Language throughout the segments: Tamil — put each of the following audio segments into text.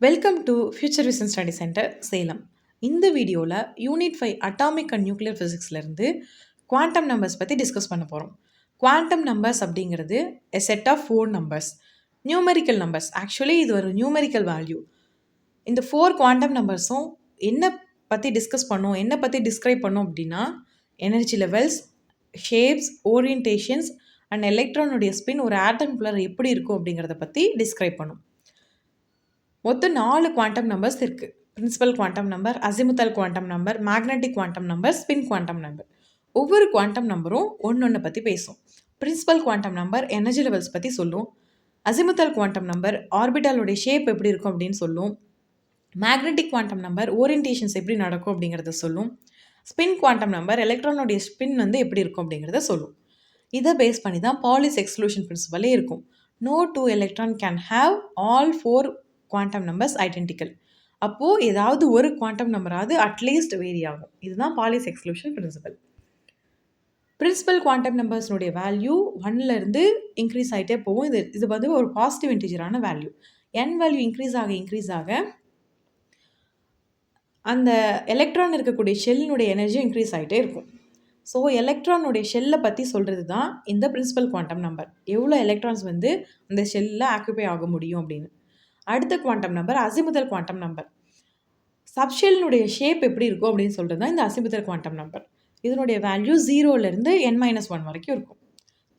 Welcome to future vision study centre Salem. இந்த வீடியோவில் யூனிட் 5 அட்டாமிக் அண்ட் நியூக்ளியர் ஃபிசிக்ஸ்லேருந்து குவாண்டம் நம்பர்ஸ் பற்றி டிஸ்கஸ் பண்ண போகிறோம். குவாண்டம் நம்பர்ஸ் அப்படிங்கிறது a set of 4 numbers, numerical numbers. Actually இது ஒரு நியூமெரிக்கல் வேல்யூ. இந்த 4 குவாண்டம் நம்பர்ஸும் என்ன பற்றி டிஸ்கஸ் பண்ணோம், என்ன பற்றி டிஸ்கிரைப் பண்ணோம் அப்படின்னா energy levels, shapes, orientations and எலக்ட்ரானுடைய ஸ்பின் ஒரு ஆட்டம்குள்ளே எப்படி இருக்கும் அப்படிங்கிறத பற்றி டிஸ்கிரைப் பண்ணும். மொத்தம் 4 குவாண்டம் நம்பர்ஸ் இருக்குது. Principal quantum number, azimuthal quantum number, magnetic quantum number, spin quantum number. ஒவ்வொரு குவாண்டம் நம்பரும் ஒன்று பற்றி பேசும். Principal quantum number energy levels பற்றி சொல்லும். அசிமுத்தல் குவாண்டம் நம்பர் ஆர்பிட்டாலுடைய ஷேப் எப்படி இருக்கும் அப்படின்னு சொல்லும். மேக்னெட்டிக் குவாண்டம் நம்பர் ஓரியன்டேஷன்ஸ் எப்படி நடக்கும் அப்படிங்கிறத சொல்லும். ஸ்பின் குவாண்டம் நம்பர் எலக்ட்ரானுடைய ஸ்பின் எப்படி இருக்கும் அப்படிங்கிறத சொல்லும். இதை பேஸ் பண்ணி தான் பாலிஸ் எக்ஸ்க்ளூஷன் பிரின்சிபலே இருக்கும். No two electron can have all 4 quantum numbers identical. அப்போது ஏதாவது ஒரு குவாண்டம் நம்பராவது அட்லீஸ்ட் வேரி ஆகும். இதுதான் Pauli's exclusion principle. Principal quantum நம்பர்ஸ்னுடைய வேல்யூ 1லேருந்து இன்க்ரீஸ் ஆகிட்டே போகும். இது ஒரு பாசிட்டிவ் இன்டிஜரான வேல்யூ. n வேல்யூ இன்க்ரீஸ் ஆக அந்த எலக்ட்ரான் இருக்கக்கூடிய ஷெல்லினுடைய எனர்ஜி இன்க்ரீஸ் ஆகிட்டே இருக்கும். ஸோ எலக்ட்ரானுடைய ஷெல்லை பற்றி சொல்கிறது தான் இந்த பிரின்சிபல் குவாண்டம் நம்பர். எவ்வளோ எலக்ட்ரான்ஸ் அந்த ஷெல்லில் ஆக்குபை ஆக முடியும் அப்படின்னு. அடுத்த quantum number azimuthal quantum number. சப்ஷெல்னுடைய ஷேப் எப்படி இருக்கும் அப்படின்னு சொல்கிறது தான் இந்த அசிமுதல் குவாண்டம் நம்பர். இதனுடைய வேல்யூ 0லேருந்து n-1 வரைக்கும் இருக்கும்.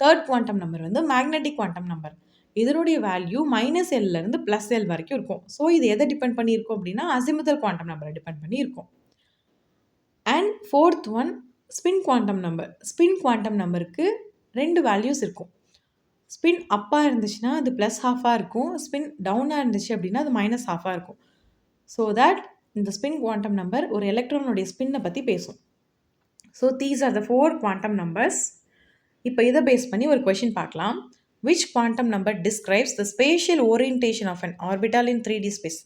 Third quantum number magnetic quantum number. இதனுடைய வேல்யூ -Lலேருந்து +L வரைக்கும் இருக்கும். ஸோ இது எதை டிபெண்ட் பண்ணியிருக்கும் அப்படின்னா அசிமுதல் குவாண்டம் நம்பரை டிபெண்ட் பண்ணி இருக்கும். And fourth one spin quantum number. Spin quantum நம்பருக்கு 2 வேல்யூஸ் இருக்கும். ஸ்பின் அப்பாக இருந்துச்சுன்னா அது +12 இருக்கும். ஸ்பின் டவுனாக இருந்துச்சு அப்படின்னா அது -12 இருக்கும். ஸோ தட் இந்த ஸ்பின் குவாண்டம் நம்பர் ஒரு எலக்ட்ரானுடைய ஸ்பின்னை பற்றி பேசும். So these are the 4 quantum numbers. இப்போ இதை பேஸ் பண்ணி ஒரு கொஷின் பார்க்கலாம். Which quantum number describes the spatial orientation of an orbital in 3D space?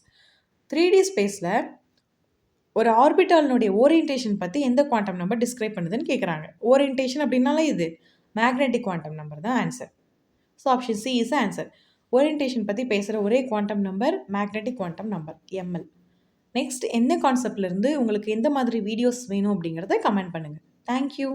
3D ஸ்பேஸில் ஒரு ஆர்பிட்டாலினுடைய ஓரியன்டேஷன் பற்றி எந்த குவாண்டம் நம்பர் டிஸ்கிரைப் பண்ணுதுன்னு கேட்குறாங்க. ஓரியன்டேஷன் அப்படின்னாலே இது மேக்னெட்டிக் குவாண்டம் நம்பர் தான் answer. So option C is answer. Orientation பற்றி பேசுகிற ஒரே quantum number magnetic quantum number ML. Next என்ன கான்செப்ட்லேருந்து உங்களுக்கு எந்த மாதிரி வீடியோஸ் வேணும் அப்படிங்கிறத கமெண்ட் பண்ணுங்கள். தேங்க்யூ.